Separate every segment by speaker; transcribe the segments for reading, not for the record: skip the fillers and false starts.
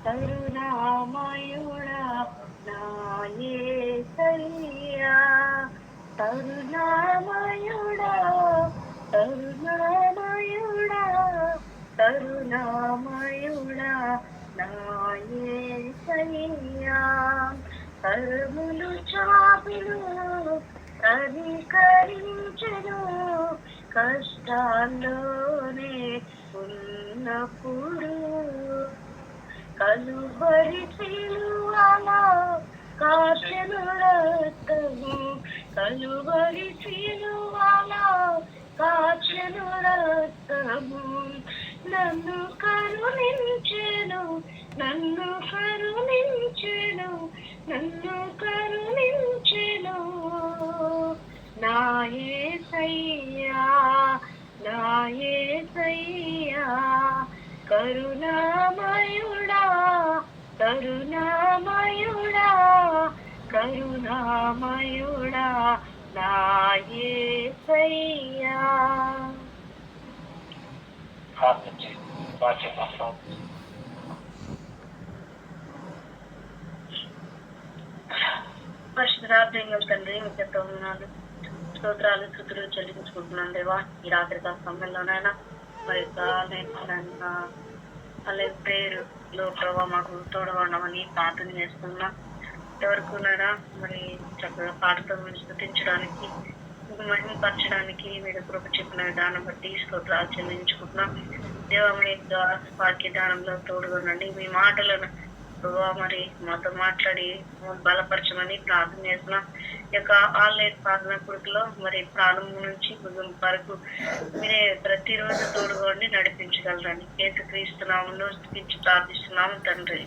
Speaker 1: కరుణామయుడా నా యేసయ్యా, కరుణామయుడా కరుణామయుడా కరుణామయుడా నా యేసయ్యా, కర్ములు చాపులు అధికరించెను కష్టాల్లోనే ఉన్నప్పుడు, కలువరి సిలువలో కాచెను రక్తము, కలువరి సిలువలో కాచెను రక్తము, నన్ను కరుణించెను నన్ను కరుణించెను నన్ను కరుణించెను నా యేసయ్యా, నా యేసయ్యా, కరుణామయుడా కరుణామయుడా కరుణామయుడా నా యేసయ్యా. పరిశుద్ధ తండ్రి, మీకు ఎంతో ఉన్నాను స్తోత్రాలు స్తుతులు చెల్లించుకుంటున్నాను దేవా. ఈ రాత్రి సమయంలోనైనా మరి అలాగే ప్రేరులో ప్రభావ మాకు తోడవడమని ప్రార్థన చేస్తున్నా. ఎవరికున్నారా మరి చక్కగా పాటతో మీరు స్తుతించడానికి, మహిమపరచడానికి మీరు కృప చెప్పిన విధానం బట్టి స్తోత్రాలు చెల్లించుకుంటున్నాం దేవా. మీ వాక్య దానంలో తోడుగొనండి. మీ మాటలను ప్రభావ మరి మాతో మాట్లాడి బలపరచమని ప్రార్థన చేస్తున్నాం. ఈ యొక్క ఆన్లైన్ ప్రార్థన కొడుకులో మరి ప్రారంభం నుంచి ముగింపు వరకు మీరే ప్రతిరోజు తోడుగొండి నడిపించగలరండి. యేసుక్రీస్తునామములో స్తుతించి ప్రార్థిస్తున్నాము తండ్రి.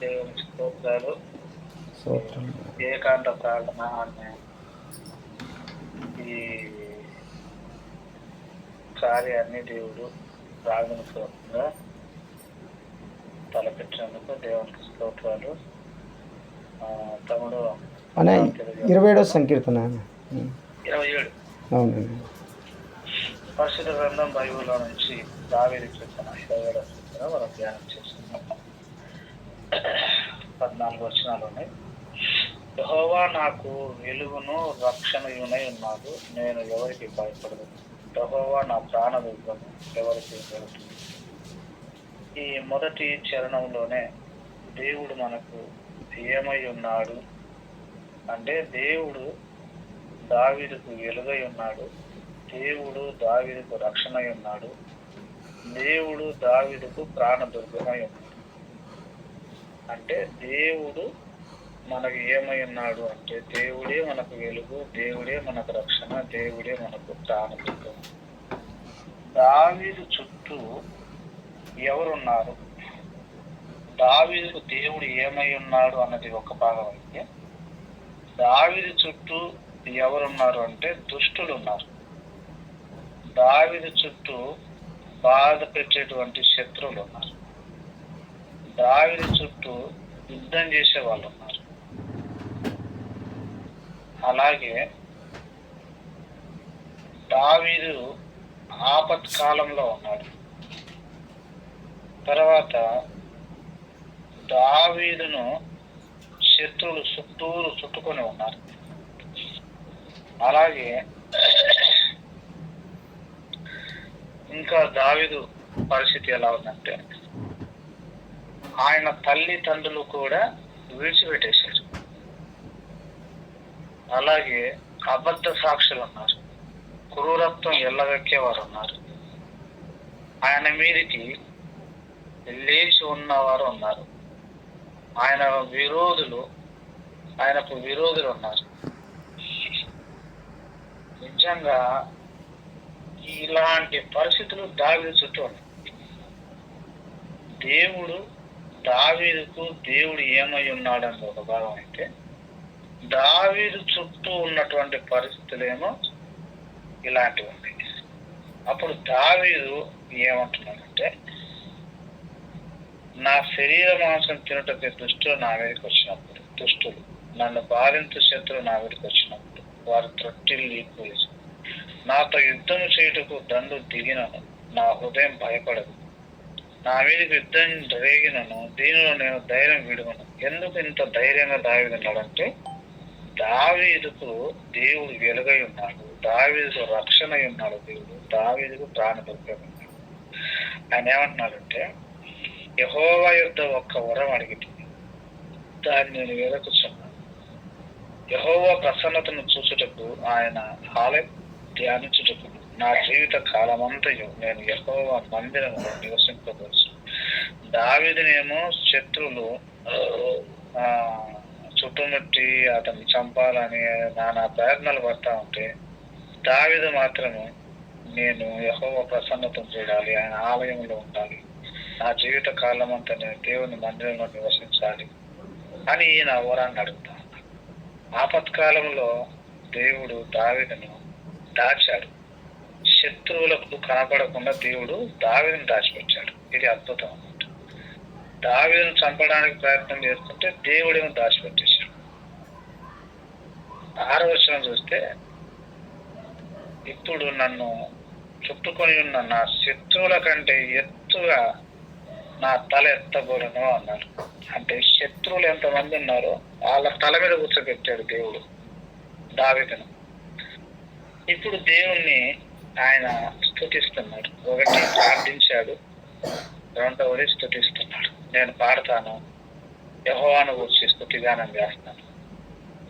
Speaker 2: దేవుని స్తోత్రాలు. ఏకాంత ప్రార్థన అనే ఈ కార్యాన్ని దేవుడు ప్రాథమికంగా తలపెట్టినందుకు దేవునికి స్తోత్రాలు. తమ్ముడు
Speaker 3: 27వ సంకీర్తన
Speaker 2: 27
Speaker 3: అవునండి.
Speaker 2: పరిశుద్ధ గ్రంథం బైబిల్లో నుంచి దావీదు కీర్తన 27వ కీర్తన మనం ధ్యానం చేస్తున్నాం. 14 వచనాలు ఉన్నాయి. యెహోవా నాకు వెలుగును రక్షణయునై ఉన్నాడు, నేను ఎవరికి భయపడదు. యెహోవా నా ప్రాణదుర్గము, ఎవరికి వెళుతుంది. ఈ మొదటి చరణంలోనే దేవుడు మనకు ఏమై ఉన్నాడు అంటే, దేవుడు దావీదుకు వెలుగై ఉన్నాడు, దేవుడు దావీదుకు రక్షణై ఉన్నాడు, దేవుడు దావీదుకు ప్రాణదుర్గమై ఉన్నాడు. అంటే దేవుడు మనకు ఏమై ఉన్నాడు అంటే, దేవుడే మనకు వెలుగు, దేవుడే మనకు రక్షణ, దేవుడే మనకు ప్రాణదుర్గం. దావీదు చుట్టూ ఎవరున్నారు, దావీదుకు దేవుడు ఏమై ఉన్నాడు అన్నది ఒక భాగం అయితే, దావీదు చుట్టూ ఎవరున్నారు అంటే దుష్టులు ఉన్నారు. దావీదు చుట్టూ బాధ పెట్టేటువంటి శత్రువులు ఉన్నారు. దావీదు చుట్టూ యుద్ధం చేసే వాళ్ళు ఉన్నారు. అలాగే దావీదు ఆపత్కాలంలో ఉన్నాడు. తర్వాత దావీదును శత్రువులు చుట్టూరు చుట్టుకొని ఉన్నారు. అలాగే ఇంకా దావీదు పరిస్థితి ఎలా ఉందంటే, ఆయన తల్లిదండ్రులు కూడా విడిచిపెట్టేశారు. అలాగే అబద్ధ సాక్షులు ఉన్నారు, క్రూరత్వం ఎల్లగక్కేవారు ఉన్నారు, ఆయన మీదికి లేచి ఉన్నవారు ఉన్నారు, ఆయనకు విరోధులు ఉన్నారు. నిజంగా ఇలాంటి పరిస్థితులు దావీదు చుట్టూ ఉన్నాయి. దేవుడు ఏమై ఉన్నాడని ఒక భాగం అయితే, దావీదు చుట్టూ ఉన్నటువంటి పరిస్థితులేమో ఇలాంటివి ఉన్నాయి. అప్పుడు దావీదు ఏమంటున్నాడంటే, నా శరీర మాంసం తినటకు దుష్టులు నా మీదకి వచ్చినప్పుడు, దుష్టులు నన్ను బాధించు శత్రువు నా మీదకి వచ్చినప్పుడు వారు త్రొట్టిల్లి పోయి నాతో యుద్ధం చేయుటకు దండు దిగినను నా హృదయం భయపడదు. నా మీదకి యుద్ధం రేగినను దీనిలో నేను ధైర్యం విడువను. ఎందుకు ఇంత ధైర్యంగా దావీదు ఉన్నాడంటే, దావీదుకు దేవుడు వెలుగై ఉన్నాడు, దావీదుకు రక్షణ అయి ఉన్నాడు, దేవుడు దావీదుకు ప్రాణదుర్గం ఉన్నాడు. ఆయన ఏమంటున్నాడంటే, యెహోవా యుద్ధ ఒక్క వరం అడిగితే దాన్ని నేను వెదకుచున్నాను. యెహోవా ప్రసన్నతను చూచుటకు ఆయన ఆలయం ధ్యానించుటకు నా జీవిత కాలమంతయు నేను యెహోవా మందిరములో నివసింపవచ్చు. దావీదునేమో శత్రువులు చుట్టుముట్టి అతన్ని చంపాలని నానా ప్రయత్నాలు పడతా ఉంటే, దావీదు మాత్రము నేను యెహోవా ప్రసన్నతను చూడాలి, ఆయన ఆలయంలో ఉండాలి, నా జీవిత కాలం అంతా నేను దేవుని మందిరంలో నివసించాలి అని ఈయన వరాన్ని అడుగుతా ఉన్నాడు. ఆపత్కాలంలో దేవుడు దావీదును దాచాడు. శత్రువులకు కనపడకుండా దేవుడు దావీదును దాచిపెట్టాడు. ఇది అద్భుతం అన్నమాట. దావీదును చంపడానికి ప్రయత్నం చేస్తుంటే దేవుడేమో దాచిపెట్టేశాడు. 6వ వచనం చూస్తే, ఇప్పుడు నన్ను చుట్టుకొని ఉన్న నా శత్రువుల కంటే ఎత్తుగా నా తల ఎత్తబోలను అన్నారు. అంటే శత్రువులు ఎంతమంది ఉన్నారో వాళ్ళ తల మీద కూర్చోబెట్టాడు దేవుడు దావీదును. ఇప్పుడు దేవుణ్ణి ఆయన స్తుతిస్తున్నాడు. ఒకటి ప్రార్థించాడు, రెండవది స్తుతిస్తున్నాడు. నేను పాడతాను, యెహోవాను గురించి స్తుతిగానం చేస్తాను.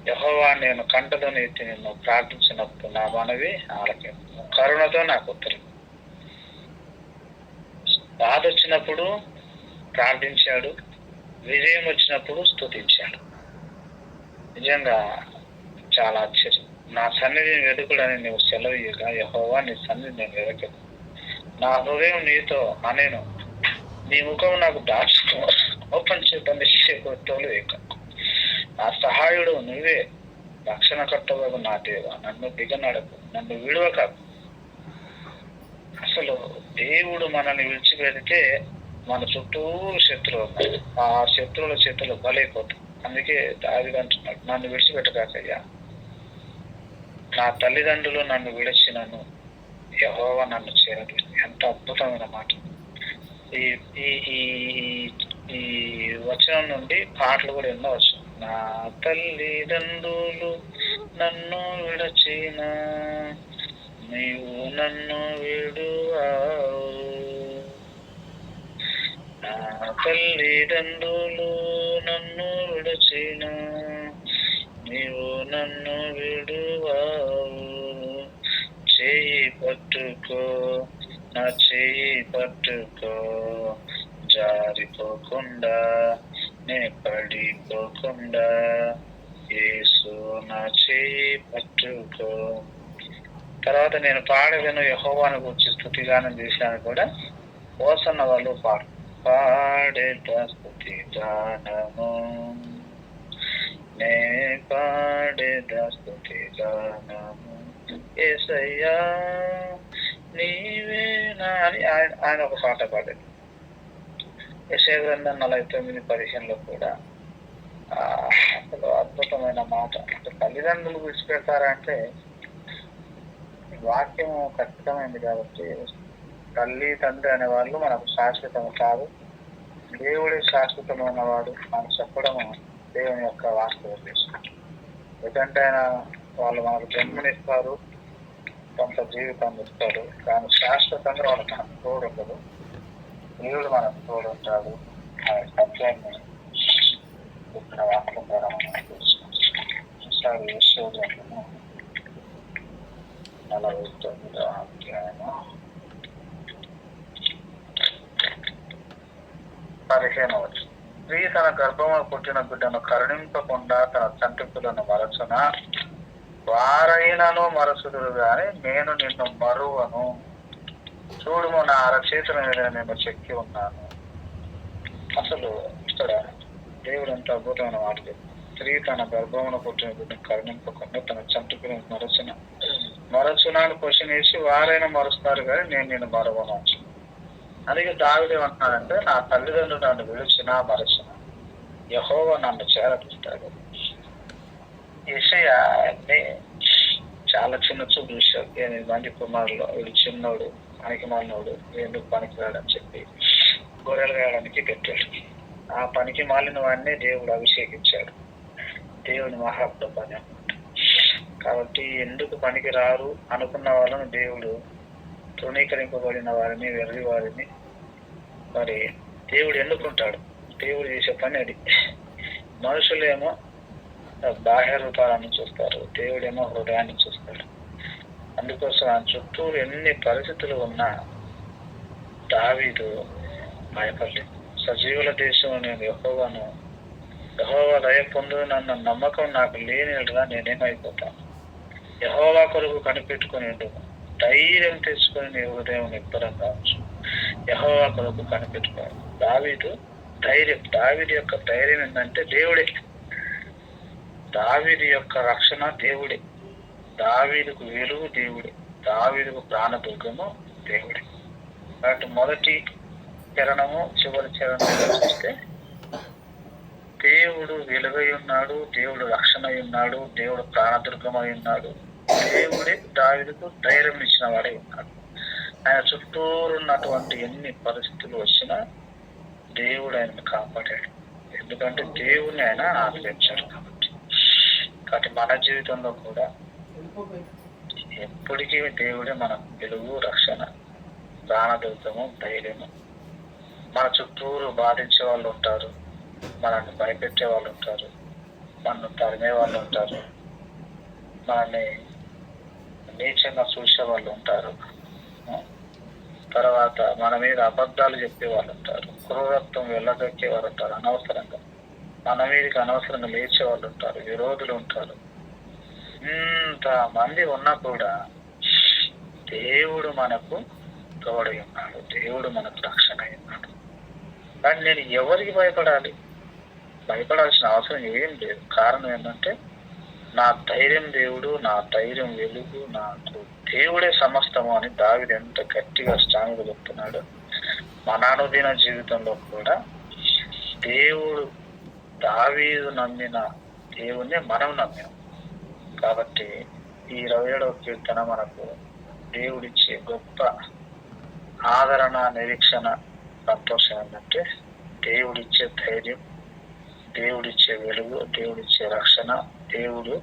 Speaker 2: యెహోవా, నేను కంటలోని ఎత్తి నిన్ను ప్రార్థించినప్పుడు నా మనవి ఆలకించు, కరుణతో నాకు ఉత్తరం. బాధ వచ్చినప్పుడు ప్రార్థించాడు, విజయం వచ్చినప్పుడు స్తుతించాడు. నిజంగా చాలా ఆశ్చర్యం. నా సన్నిధిని వెతుకుడని నువ్వు సెలవీయగా, యెహోవా నీ సన్నిధి నేను వెతకను. నా హృదయం నీతో అనేను, నీ ముఖం నాకు దాచుకో, ఓపెన్ చేద్దాం తోలు వేక. నా సహాయుడు నువ్వే, రక్షణకర్తవు నా దేవ, నన్ను దిగనడకు, నన్ను విడువక. అసలు దేవుడు మనల్ని విడిచిపెడితే మన చుట్టూ శత్రువులు ఉన్నాయి, ఆ శత్రువుల చేతులు బలైపోతాయి. అందుకే దావీదు అంటున్నాడు, నన్ను విడిచిపెట్టకాకయ్యా, నా తల్లిదండ్రులు నన్ను విడిచినను యెహోవా నన్ను చేరదు. ఎంత అద్భుతమైన మాట. ఈ ఈ ఈ వచనం నుండి పాటలు కూడా ఎన్నో వచ్చు. నా తల్లిదండ్రులు నన్ను విడచిన నీవు నన్ను విడువావు, నా తల్లిదండ్రులు నన్ను విడచిన నీవు నన్ను విడువావు. చేయి పట్టుకో, నా చేయి పట్టుకో, జారిపోకుండా నే పడిపోకుండా, యేసు నా చేయి పట్టుకో. తర్వాత నేను పాడగాను యెహోవాను గురించి స్తుతిగానం చేశాను కూడా. హోసన్న వాళ్ళు పాడేట స్తుతి గానము, నే పాడేట స్తుతి గానము, యేసయ్యా నీవేనా అని ఆయన ఒక పాట పాడారు. యెషయా గ్రంథం 49:15 కూడా అసలు అద్భుతమైన మాట. అంటే తల్లిదండ్రులు విడిచిపెడతారంటే వాక్యం ఖచ్చితమైంది కాబట్టి, తల్లి తండ్రి అనే వాళ్ళు మనకు శాశ్వతం కాదు, దేవుడే శాశ్వతమైన వాడు మనం చెప్పడము దేవుని యొక్క వాస్తవ ఉద్దేశం. ఎందుకంటే ఆయన వాళ్ళు మనకు జన్మనిస్తారు, కొంత జీవితాన్ని ఇస్తారు, కానీ శాశ్వతంగా వాళ్ళు మనకు తోడు ఉండదు. దేవుడు మనకు తోడు ఉంటాడు. ఆయన సత్యాన్ని ఇక్కడ వాక్యం ద్వారా మనం చూస్తాం. యెషయా 49వ అధ్యాయము 15వ వచనం. స్త్రీ తన గర్భమును పుట్టిన బిడ్డను కరుణింపకుండా తన చంటిపులను మరచున, వారైనను మరచుదురు గాని నేను నిన్ను మరువను. చూడుము, నా అరచేతుల మీద నేను చెక్కి ఉన్నాను. అసలు ఇక్కడ దేవుడు ఎంత అద్భుతమైన మాట. స్త్రీ తన గర్భమును పుట్టిన బిడ్డను కరుణింపకుండా తన చంటిపులను మరచున అని క్వశ్చన్ వేసి, వారైనా మరుస్తారు కానీ నేను నిన్ను మరవను. అందుకే దావీదు ఏమంటున్నాడంటే, నా తల్లిదండ్రులు నన్ను విడిచినా మరచిన యెహోవా నన్ను చేరపిస్తాడు. యెషయా చాలా చిన్న చూపు చూశాడు. 8 మంది కుమారులు, వీడు చిన్నోడు, పనికి మాలినోడు, ఎందుకు పనికి రాడని చెప్పి గొర్రెలు కాయడానికి పెట్టాడు. ఆ పనికి మాలిన వాడినే దేవుడు అభిషేకించాడు. దేవుని మహాప్రభు అని అన్నమాట. కాబట్టి ఎందుకు పనికి రారు అనుకున్న వాళ్ళని దేవుడు తృణీకరింపబడిన వారిని, వెర్రి వారిని మరి దేవుడు ఎన్నుకుంటాడు. దేవుడు చేసే పని అది. మనుషులేమో బాహ్య రూపాలను చూస్తారు, దేవుడేమో హృదయాన్ని చూస్తాడు. అందుకోసం ఆ చుట్టూ ఎన్ని పరిస్థితులు ఉన్నా దావీదు భయపడలేదు. సజీవుల దేశం నేను యెహోవా దయ పొందునన్న నమ్మకం నాకు లేనిగా నేనేమైపోతాను. యెహోవా కొరకు కనిపెట్టుకుని ధైర్యం తెచ్చుకొని నీ హృదయం నిబ్బరంగా ఉంచు. యెహోవా కొరకు కనిపెట్టుకోవాలి. దావీదు ధైర్యం, దావీదు యొక్క ధైర్యం ఏంటంటే దేవుడే. దావీదు యొక్క రక్షణ దేవుడే. దావీదుకు వెలుగు దేవుడే. దావీదుకు ప్రాణదుర్గము దేవుడే. కాబట్టి మొదటి చరణము చివరి చరణంలో చూస్తే దేవుడు వెలుగై ఉన్నాడు, దేవుడు రక్షణ అయి ఉన్నాడు, దేవుడు ప్రాణదుర్గమై ఉన్నాడు. దేవుడే దావీదుకు ధైర్యం ఇచ్చిన వాడే ఉన్నాడు. ఆయన చుట్టూరు ఉన్నటువంటి ఎన్ని పరిస్థితులు వచ్చినా దేవుడు ఆయనను కాపాడాడు. ఎందుకంటే దేవుడిని ఆయన ఆశ్రయించాడు. కాబట్టి మన జీవితంలో కూడా ఎప్పటికీ దేవుడే మన వెలుగు, రక్షణ, ప్రాణదుర్గము, ధైర్యము. మన చుట్టూరు బాధించే వాళ్ళు ఉంటారు, మనల్ని భయపెట్టే వాళ్ళు ఉంటారు, మనల్ని తరిమే వాళ్ళు ఉంటారు, మనల్ని నీచంగా చూసే వాళ్ళు ఉంటారు, తర్వాత మన మీద అబద్ధాలు చెప్పే వాళ్ళు ఉంటారు, క్రూరత్వం వెళ్ళగక్కే వాళ్ళు ఉంటారు, అనవసరంగా మన మీదకి అనవసరంగా లేచే వాళ్ళు ఉంటారు, విరోధులు ఉంటారు. ఇంత మంది ఉన్నా కూడా దేవుడు మనకు తోడై ఉన్నాడు, దేవుడు మనకు రక్షణ అయి ఉన్నాడు. కానీ నేను ఎవరికి భయపడాలి? భయపడాల్సిన అవసరం ఏం లేదు. కారణం ఏంటంటే నా ధైర్యం దేవుడు, నా ధైర్యం వెలుగు, నాకు దేవుడే సమస్తము అని దావీదు ఎంత గట్టిగా స్ట్రాంగ్గా చెప్తున్నాడు. మన అనుదిన జీవితంలో కూడా దేవుడు, దావీదు నమ్మిన దేవుణ్ణి మనం నమ్మాం. కాబట్టి ఈ 27వ కీర్తన మనకు దేవుడిచ్చే గొప్ప ఆదరణ, నిరీక్షణ, సంతోషం ఏంటంటే దేవుడిచ్చే ధైర్యం, దేవుడిచ్చే వెలుగు, దేవుడిచ్చే రక్షణ, దేవుడు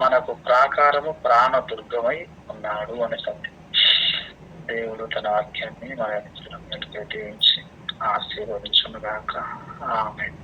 Speaker 2: మనకు ప్రాకారము, ప్రాణదుర్గమై ఉన్నాడు అనే సంగతి. దేవుడు తన వాక్యాన్ని మన దీవించి ఆశీర్వదించునుగాక. ఆమేన్.